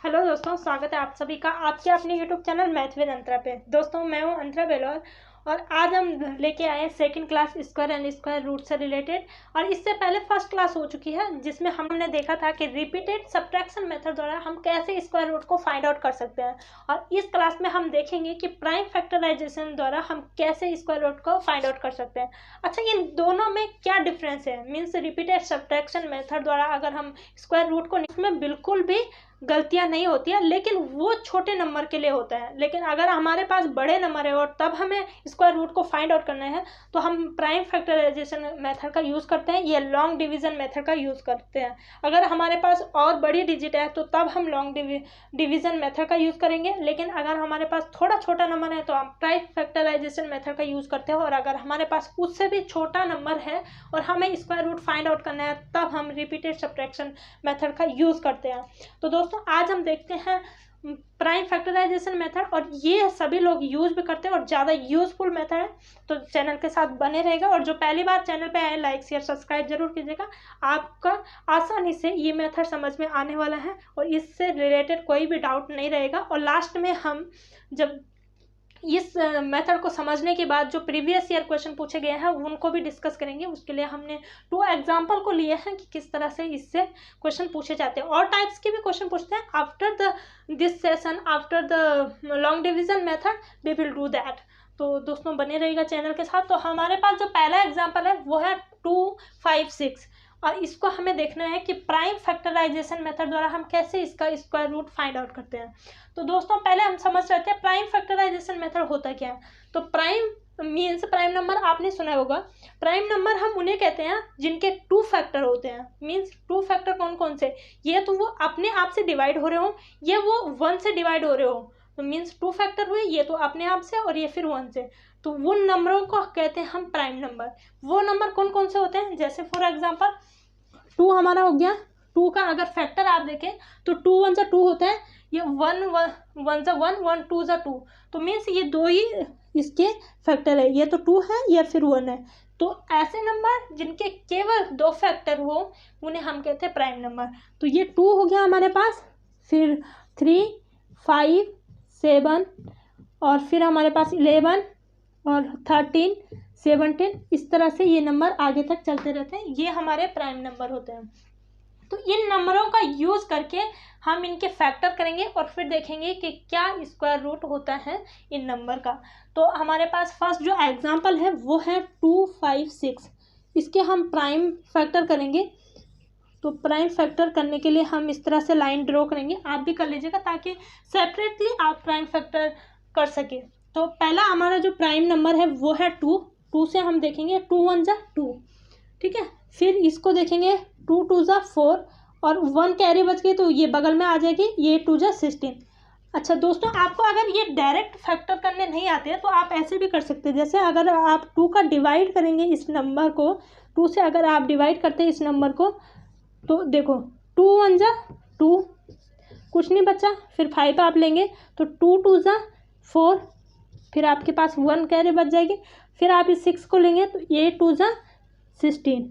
Hello दोस्तों, स्वागत है आप सभी का आपके अपने यूट्यूब चैनल मैथ विद अंतरा पे। दोस्तों मैं हूं अंतरा बेलौर और आज हम लेके आए हैं second class square and square root से रिलेटेड। और इससे पहले फर्स्ट क्लास हो चुकी है जिसमें हमने देखा था कि रिपीटेड सब्ट्रैक्शन मेथड द्वारा हम कैसे स्क्वायर रूट को फाइंड आउट कर सकते हैं। और इस क्लास में हम देखेंगे कि प्राइम फैक्टराइजेशन द्वारा हम कैसे स्क्वायर रूट को फाइंड आउट कर सकते हैं। अच्छा, इन दोनों में क्या डिफरेंस है? मीन्स रिपीटेड सब्ट्रैक्शन मेथड द्वारा अगर हम स्क्वायर रूट को, इसमें बिल्कुल भी गलतियां नहीं होती है, लेकिन वो छोटे नंबर के लिए होता है। लेकिन अगर हमारे पास बड़े नंबर है और तब हमें स्क्वायर रूट को फाइंड आउट करना है तो हम प्राइम फैक्टराइजेशन मेथड का यूज़ करते हैं या लॉन्ग डिवीजन मेथड का यूज़ करते हैं। अगर हमारे पास और बड़ी डिजिट है तो तब हम लॉन्ग डिवीजन मेथड का यूज़ करेंगे, लेकिन अगर हमारे पास थोड़ा छोटा नंबर है तो हम प्राइम फैक्टराइजेशन मेथड का यूज़ करते हैं। और अगर हमारे पास उससे भी छोटा नंबर है और हमें स्क्वायर रूट फाइंड आउट करना है तब हम रिपीटेड सब्ट्रैक्शन मेथड का यूज़ करते हैं। तो दोस्तों आज हम देखते हैं प्राइम फैक्टराइजेशन मेथड, और ये सभी लोग यूज भी करते हैं और ज़्यादा यूजफुल मेथड है। तो चैनल के साथ बने रहेगा और जो पहली बार चैनल पे आए लाइक शेयर सब्सक्राइब जरूर कीजिएगा। आपका आसानी से ये मेथड समझ में आने वाला है और इससे रिलेटेड कोई भी डाउट नहीं रहेगा। और लास्ट में हम जब इस मेथड को समझने के बाद जो प्रीवियस ईयर क्वेश्चन पूछे गए हैं उनको भी डिस्कस करेंगे। उसके लिए हमने 2 एग्जाम्पल को लिए हैं कि किस तरह से इससे क्वेश्चन पूछे जाते हैं। और टाइप्स के भी क्वेश्चन पूछते हैं। After this session, after the long division method we will do that. तो दोस्तों बने रहेगा चैनल के साथ। तो हमारे पास जो पहला एग्जाम्पल है वो है 2, 5, 6 और इसको हमें देखना है कि प्राइम फैक्टराइजेशन मेथड द्वारा हम कैसे इसका स्क्वायर रूट फाइंड आउट करते हैं। तो दोस्तों पहले हम समझ रहे हैं प्राइम फैक्टराइजेशन मेथड होता क्या है। तो प्राइम मीन्स प्राइम नंबर आपने सुना होगा। प्राइम नंबर हम उन्हें कहते हैं जिनके 2 फैक्टर होते हैं। मीन्स 2 फैक्टर कौन कौन से? ये तो वो अपने आप से डिवाइड हो रहे हो, ये वो 1 से डिवाइड हो रहे हो। तो मीन्स 2 फैक्टर हुए, ये तो अपने आप से और ये फिर 1 से। तो वो नंबरों को कहते हैं हम प्राइम नंबर। वो नंबर कौन कौन से होते हैं? जैसे फॉर एग्जाम्पल 2 हमारा हो गया। 2 का अगर फैक्टर आप देखें तो 2 1 जा 2 होता है। ये 1 1 जा 1 1 2 जा 2। तो मीन्स ये 2 ही इसके फैक्टर है। ये तो 2 है, ये फिर 1 है। तो ऐसे नंबर जिनके केवल 2 फैक्टर हो उन्हें हम कहते हैं प्राइम नंबर। तो ये 2 हो गया हमारे पास, फिर 3 5 7 और फिर हमारे पास 11 और 13 17। इस तरह से ये नंबर आगे तक चलते रहते हैं। ये हमारे प्राइम नंबर होते हैं। तो इन नंबरों का यूज़ करके हम इनके फैक्टर करेंगे और फिर देखेंगे कि क्या स्क्वायर रूट होता है इन नंबर का। तो हमारे पास फर्स्ट जो एग्जांपल है वो है 2 5 6। इसके हम प्राइम फैक्टर करेंगे। तो प्राइम फैक्टर करने के लिए हम इस तरह से लाइन ड्रॉ करेंगे, आप भी कर लीजिएगा ताकि सेपरेटली आप प्राइम फैक्टर कर सके। तो पहला हमारा जो प्राइम नंबर है वो है 2। 2 से हम देखेंगे 2 1 जा 2, ठीक है। फिर इसको देखेंगे 2 2 जा 4 और 1 कैरी बच गई तो ये बगल में आ जाएगी, ये 2 जा 16। अच्छा दोस्तों, आपको अगर ये डायरेक्ट फैक्टर करने नहीं आते हैं तो आप ऐसे भी कर सकते हैं। जैसे अगर आप 2 का डिवाइड करेंगे इस नंबर को, 2 से अगर आप डिवाइड करते हैं इस नंबर को तो देखो 2 1 जा 2, कुछ नहीं बचा। फिर 5 आप लेंगे तो 2 2 जा 4, फिर आपके पास 1 कैरी बच जाएगी। फिर आप इस 6 को लेंगे तो ये 2 जा 16,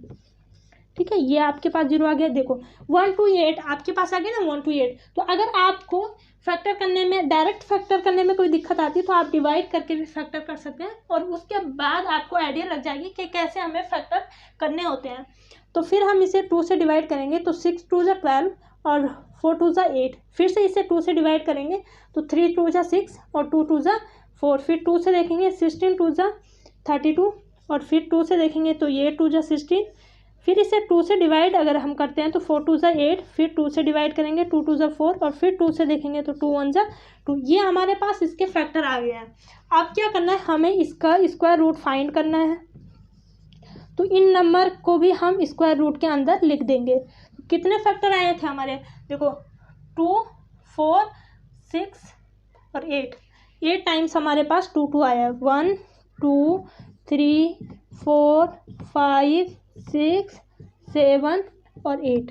ठीक है। ये आपके पास 0 आ गया। देखो 1 2 8 आपके पास आ गया ना, 1 2 8। तो अगर आपको फैक्टर करने में, डायरेक्ट फैक्टर करने में कोई दिक्कत आती है तो आप डिवाइड करके भी फैक्टर कर सकते हैं और उसके बाद आपको आइडिया लग जाएगी कि कैसे हमें फैक्टर करने होते हैं। तो फिर हम इसे 2 से डिवाइड करेंगे तो 6 2 जा 12 और 4 2 जा 8। फिर से इसे 2 से डिवाइड करेंगे तो 3 2 जा 6 और 2 2 जा 4। फिर 2 से देखेंगे 16 2 जा 32 और फिर 2 से देखेंगे तो ये 2 जा 16। फिर इसे 2 से डिवाइड अगर हम करते हैं तो 4 2 जा 8, फिर 2 से डिवाइड करेंगे 2 2 जा 4 और फिर 2 से देखेंगे तो 2 1 जा 2। ये हमारे पास इसके फैक्टर आ गए हैं। अब क्या करना है, हमें इसका स्क्वायर रूट फाइंड करना है। तो इन नंबर को भी हम स्क्वायर रूट के अंदर लिख देंगे। तो कितने फैक्टर आए थे हमारे? देखो 2 4 6 और 8। 8 टाइम्स हमारे पास 2 2 आया है। 1 2 3 4 5 6 7 और 8।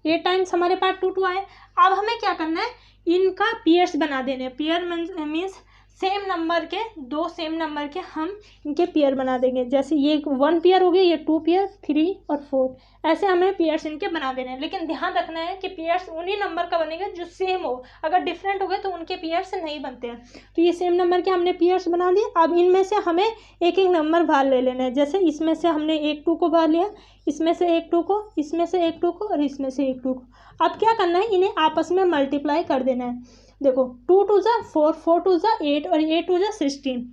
8 टाइम्स हमारे पास 2 2 आए। अब हमें क्या करना है, इनका पेयर्स बना देने। पेयर मीन्स सेम नंबर के, दो सेम नंबर के हम इनके पेयर बना देंगे। जैसे ये 1 पेयर हो गया, ये 2 पेयर, 3 और 4, ऐसे हमें पेयर्स इनके बना देने हैं। लेकिन ध्यान रखना है कि पेयर्स उन्हीं नंबर का बनेगा जो सेम हो, अगर डिफरेंट हो गए तो उनके पेयर्स नहीं बनते हैं। तो ये सेम नंबर के हमने पेयर्स बना दिए। अब इनमें से हमें एक एक नंबर बाहर ले लेना है। जैसे इसमें से हमने एक 2 को बाहर लिया, इसमें से एक 2 को, इसमें से एक 2 को और इसमें से एक 2 को। अब क्या करना है, इन्हें आपस में मल्टीप्लाई कर देना है। देखो 2 2 जा 4, 4 2 जा 8 और 8 2 जा 16,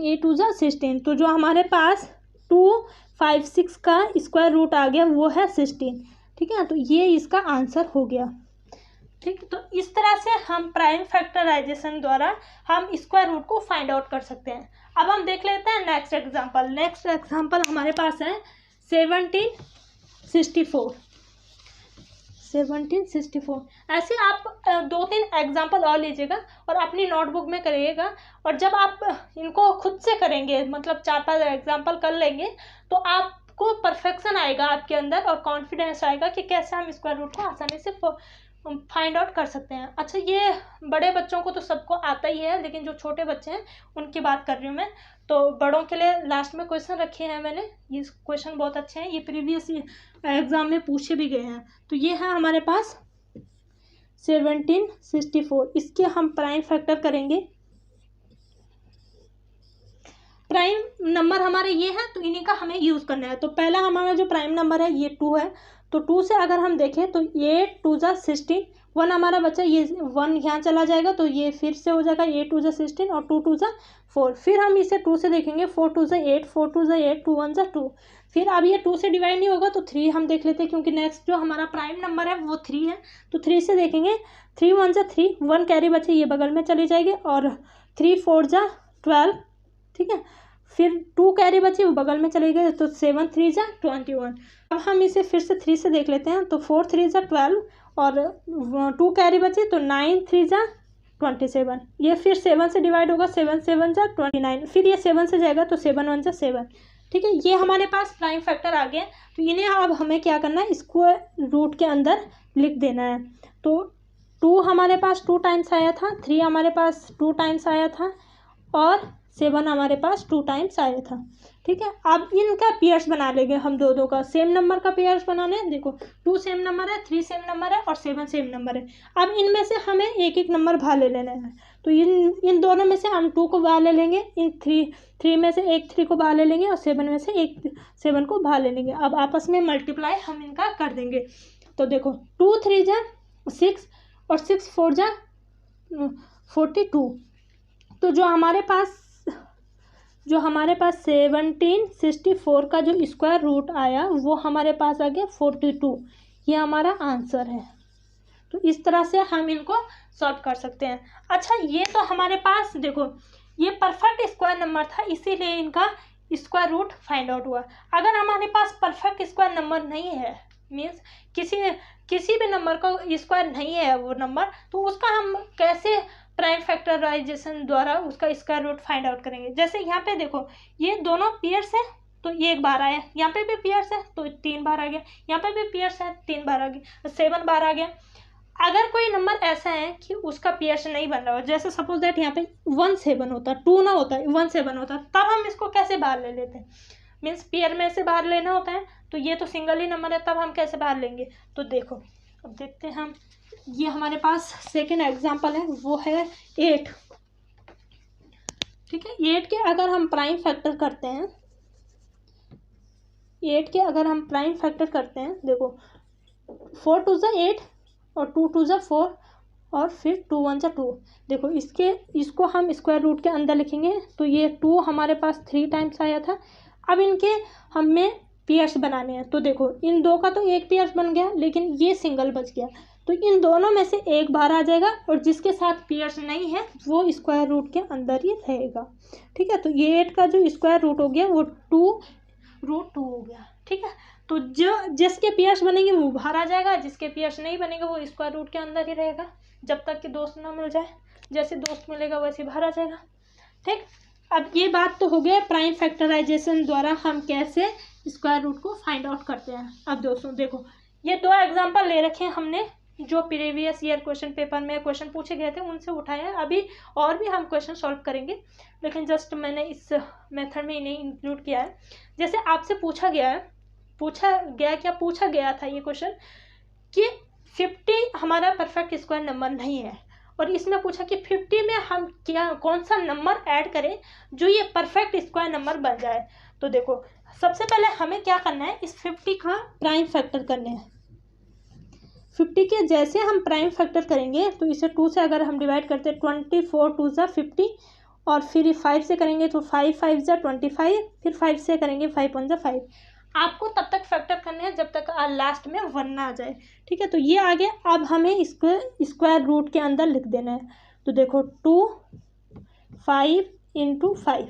8 2 जा 16। तो जो हमारे पास 2 5 6 का स्क्वायर रूट आ गया वो है 16। ठीक है, तो ये इसका आंसर हो गया। ठीक, तो इस तरह से हम प्राइम फैक्टराइजेशन द्वारा हम स्क्वायर रूट को फाइंड आउट कर सकते हैं। अब हम देख लेते हैं नेक्स्ट एग्जांपल। नेक्स्ट एग्जांपल हमारे पास है 1764। 1764। ऐसे आप 2-3 एग्जाम्पल और लीजिएगा और अपनी नोटबुक में करिएगा। और जब आप इनको खुद से करेंगे, मतलब 4-5 एग्जाम्पल कर लेंगे, तो आपको परफेक्शन आएगा आपके अंदर और कॉन्फिडेंस आएगा कि कैसे हम स्क्वायर रूट को आसानी से फाइंड आउट कर सकते हैं। अच्छा, ये बड़े बच्चों को तो सबको आता ही है, लेकिन जो छोटे बच्चे हैं उनकी बात कर रही हूँ मैं। तो बड़ों के लिए लास्ट में क्वेश्चन रखे हैं मैंने। ये क्वेश्चन बहुत अच्छे हैं, ये प्रीवियस एग्जाम में पूछे भी गए हैं। तो ये है हमारे पास 1764। इसके हम प्राइम फैक्टर करेंगे। प्राइम नंबर हमारे ये है, तो इन्हीं का हमें यूज़ करना है। तो पहला हमारा जो प्राइम नंबर है ये 2 है। तो 2 से अगर हम देखें तो 8 2 जा 16, 1 हमारा बच्चा, ये 1 यहाँ चला जाएगा तो ये फिर से हो जाएगा 8 2 जा 16 और 2 2 जा 4। फिर हम इसे 2 से देखेंगे, 4 2 जा 8, 4 2 जा 8, 2 1 जा 2। फिर अब ये 2 से डिवाइड नहीं होगा तो 3 हम देख लेते हैं, क्योंकि नेक्स्ट जो हमारा प्राइम नंबर है वो 3 है। तो 3 से देखेंगे, 3 1 जा 3, 1 कैरी बचे, ये बगल में चली जाएगी, और 3 4 जा 12। ठीक है, फिर 2 कैरी बची, वो बगल में चली गई, तो 7 3 जा 21। अब हम इसे फिर से 3 से देख लेते हैं। तो 4 3 जा 12 और 2 कैरी बची, तो 9 3 जा 27। ये फिर 7 से डिवाइड होगा, 7 7 जा 29। फिर ये 7 से जाएगा तो 7 1 जा 7। ठीक है, ये हमारे पास प्राइम फैक्टर आ गए। तो इन्हें अब हमें क्या करना है, स्क्वायर रूट के अंदर लिख देना है। तो 2 हमारे पास 2 टाइम्स आया था, 3 हमारे पास 2 टाइम्स आया था और 7 हमारे पास 2 टाइम्स आया था। ठीक है, अब इनका पेयर्स बना लेंगे हम, दो का सेम नंबर का पेयर्स बनाने हैं। देखो 2 सेम नंबर है, 3 सेम नंबर है और 7 सेम नंबर है। अब इनमें से हमें एक एक नंबर बाहर ले लेना है। तो इन दोनों में से हम 2 को बाहर ले लेंगे, इन 3 में से एक 3 को बाहर ले लेंगे और 7 में से एक 7 को बाहर ले लेंगे। अब आपस में मल्टीप्लाई हम इनका कर देंगे। तो देखो 2 3 जा 6 और 6 4 जा 42। तो जो हमारे पास 1764 का जो स्क्वायर रूट आया वो हमारे पास आ गया 42। ये हमारा आंसर है। तो इस तरह से हम इनको सॉल्व कर सकते हैं। अच्छा, ये तो हमारे पास देखो ये परफेक्ट स्क्वायर नंबर था, इसीलिए इनका स्क्वायर रूट फाइंड आउट हुआ। अगर हमारे पास परफेक्ट स्क्वायर नंबर नहीं है, मीन्स किसी भी नंबर का स्क्वायर नहीं है वो नंबर, तो उसका हम कैसे प्राइम फैक्टराइजेशन द्वारा उसका स्क्वायर रूट फाइंड आउट करेंगे। जैसे यहाँ पे देखो ये दोनों पेयर्स है तो ये एक बार आया, यहाँ पे भी पेयर्स है तो 3 बार आ गया, यहाँ पे भी पेयर्स है 3 बार आ गया, 7 बार आ गया। अगर कोई नंबर ऐसा है कि उसका पेयर्स नहीं बन रहा हो, जैसे सपोज दैट यहाँ पे 1 7 होता, 2 ना होता, 1 7 होता, तब हम इसको कैसे बाहर ले लेते हैं, मीन्स पेयर में से बाहर लेना होता है। तो ये तो सिंगल ही नंबर है, तब हम कैसे बाहर लेंगे। तो देखो अब देखते हैं हम, ये हमारे पास सेकेंड एग्जाम्पल है, वो है 8। ठीक है, 8 के अगर हम प्राइम फैक्टर करते हैं, 8 के अगर हम प्राइम फैक्टर करते हैं, देखो 4 2 जा 8 और 2 2 जा 4 और फिर 2 1 जा 2। देखो इसको हम स्क्वायर रूट के अंदर लिखेंगे। तो ये 2 हमारे पास 3 टाइम्स आया था। अब इनके हमें पेयर्स बनाने हैं। तो देखो इन 2 का तो एक पेयर्स बन गया, लेकिन ये सिंगल बच गया। तो इन दोनों में से एक बाहर आ जाएगा और जिसके साथ पेयर्स नहीं है वो स्क्वायर रूट के अंदर ही रहेगा। ठीक है, तो ये 8 का जो स्क्वायर रूट हो गया वो 2√2 हो गया। ठीक है, तो जो जिसके पेयर्स बनेंगे वो बाहर आ जाएगा, जिसके पेयर्स नहीं बनेंगे वो स्क्वायर रूट के अंदर ही रहेगा जब तक कि दोस्त ना मिल जाए। जैसे दोस्त मिलेगा वैसे बाहर आ जाएगा। ठीक, अब ये बात तो हो गया प्राइम फैक्टराइजेशन द्वारा हम कैसे स्क्वायर रूट को फाइंड आउट करते हैं। अब दोस्तों देखो ये 2 एग्जाम्पल ले रखे हैं हमने जो प्रीवियस ईयर क्वेश्चन पेपर में क्वेश्चन पूछे गए थे उनसे उठाए हैं। अभी और भी हम क्वेश्चन सॉल्व करेंगे, लेकिन जस्ट मैंने इस मेथड में इन्हें इंक्लूड किया है। जैसे आपसे पूछा गया था ये क्वेश्चन कि 50 हमारा परफेक्ट स्क्वायर नंबर नहीं है, और इसमें पूछा कि 50 में हम कौन सा नंबर ऐड करें जो ये परफेक्ट स्क्वायर नंबर बन जाए। तो देखो, सबसे पहले हमें क्या करना है, इस 50 का प्राइम फैक्टर करने हैं। 50 के जैसे हम प्राइम फैक्टर करेंगे तो इसे 2 से अगर हम डिवाइड करते हैं 24 2 ज़ा 50, और फिर 5 से करेंगे तो 5 5 ज़ा 25, फिर 5 से करेंगे 5 1 ज़ा 5। आपको तब तक फैक्टर करने हैं जब तक लास्ट में 1 ना आ जाए, ठीक है। तो ये आगे अब हमें इसको स्क्वायर रूट के अंदर लिख देना है। तो देखो 2 5 × 5,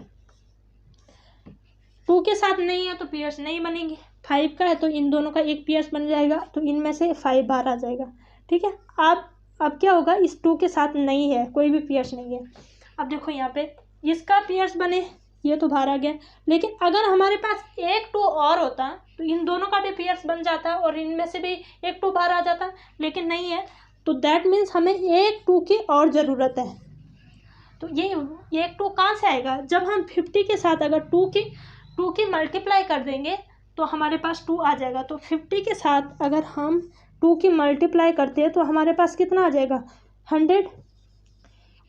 2 के साथ नहीं है तो पेयर्स नहीं बनेंगे, 5 का है तो इन दोनों का एक पेयर्स बन जाएगा, तो इनमें से 5 बाहर आ जाएगा, ठीक है। अब क्या होगा, इस 2 के साथ नहीं है, कोई भी पेयर्स नहीं है। अब देखो यहाँ पे इसका पेयर्स बने, ये तो बाहर आ गया, लेकिन अगर हमारे पास एक 2 और होता तो इन दोनों का भी पेयर्स बन जाता और इनमें से भी एक 2 बाहर आ जाता, लेकिन नहीं है। तो दैट मीन्स हमें एक 2 की और ज़रूरत है। तो ये एक 2 कहाँ से आएगा, जब हम 50 के साथ अगर 2 की मल्टीप्लाई कर देंगे तो हमारे पास 2 आ जाएगा। तो 50 के साथ अगर हम 2 की मल्टीप्लाई करते हैं तो हमारे पास कितना आ जाएगा, 100।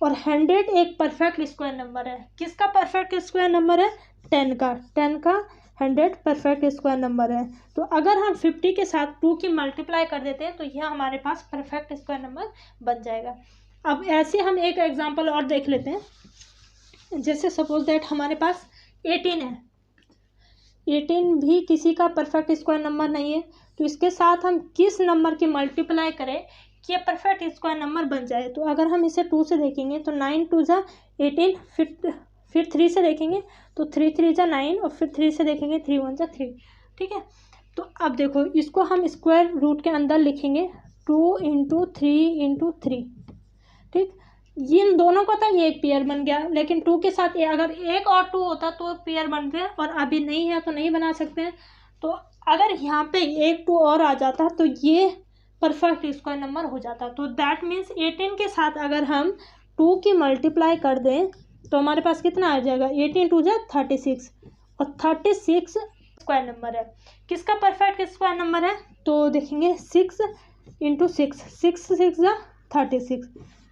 और 100 एक परफेक्ट स्क्वायर नंबर है। किसका परफेक्ट स्क्वायर नंबर है, 10 का 100 परफेक्ट स्क्वायर नंबर है। तो अगर हम 50 के साथ 2 की मल्टीप्लाई कर देते हैं तो यह हमारे पास परफेक्ट स्क्वायर नंबर बन जाएगा। अब ऐसे हम एक एग्जांपल और देख लेते हैं। जैसे सपोज दैट हमारे पास 18 है, 18 भी किसी का परफेक्ट स्क्वायर नंबर नहीं है, तो इसके साथ हम किस नंबर की मल्टीप्लाई करें कि ये परफेक्ट स्क्वायर नंबर बन जाए। तो अगर हम इसे 2 से देखेंगे तो 9 2 ज़ा 18, फिर 3 से देखेंगे तो 3 3 ज़ा 9, और फिर 3 से देखेंगे 3 1 ज़ा 3, ठीक है। तो अब देखो, इसको हम स्क्वायर रूट के अंदर लिखेंगे 2 × 3 × 3, ठीक। इन दोनों का तो एक पेयर बन गया, लेकिन 2 के साथ अगर एक और 2 होता तो पेयर बन गया, और अभी नहीं है तो नहीं बना सकते हैं। तो अगर यहाँ पे एक 2 और आ जाता तो ये परफेक्ट स्क्वायर नंबर हो जाता। तो दैट मीन्स 18 के साथ अगर हम 2 की मल्टीप्लाई कर दें तो हमारे पास कितना आ जाएगा, 18 2 ज़ा 36, और 36 स्क्वायर नंबर है। किसका परफेक्ट स्क्वायर नंबर है, तो देखेंगे 6 × 6, 6 6 ज़ा 36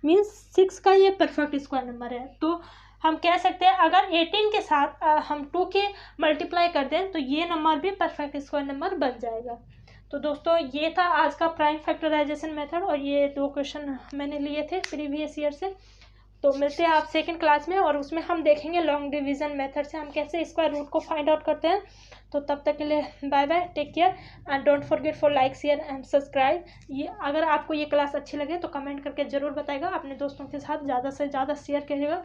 मीन्स 6 का ये परफेक्ट स्क्वायर नंबर है। तो हम कह सकते हैं अगर 18 के साथ हम 2 की मल्टीप्लाई कर दें तो ये नंबर भी परफेक्ट स्क्वायर नंबर बन जाएगा। तो दोस्तों, ये था आज का प्राइम फैक्टराइजेशन मेथड, और ये 2 क्वेश्चन मैंने लिए थे प्रीवियस ईयर से। तो मिलते हैं आप सेकंड क्लास में, और उसमें हम देखेंगे लॉन्ग डिवीज़न मेथड से हम कैसे स्क्वायर रूट को फाइंड आउट करते हैं। तो तब तक के लिए bye bye, take care, and don't forget for like share and subscribe. ये अगर आपको ये क्लास अच्छी लगे तो कमेंट करके ज़रूर बताएगा, अपने दोस्तों के साथ ज़्यादा से ज़्यादा शेयर करिएगा,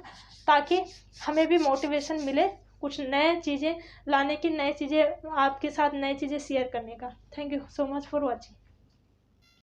ताकि हमें भी मोटिवेशन मिले कुछ नए चीज़ें लाने की, नई चीज़ें आपके साथ नई चीज़ें शेयर करने का। Thank you so much for watching.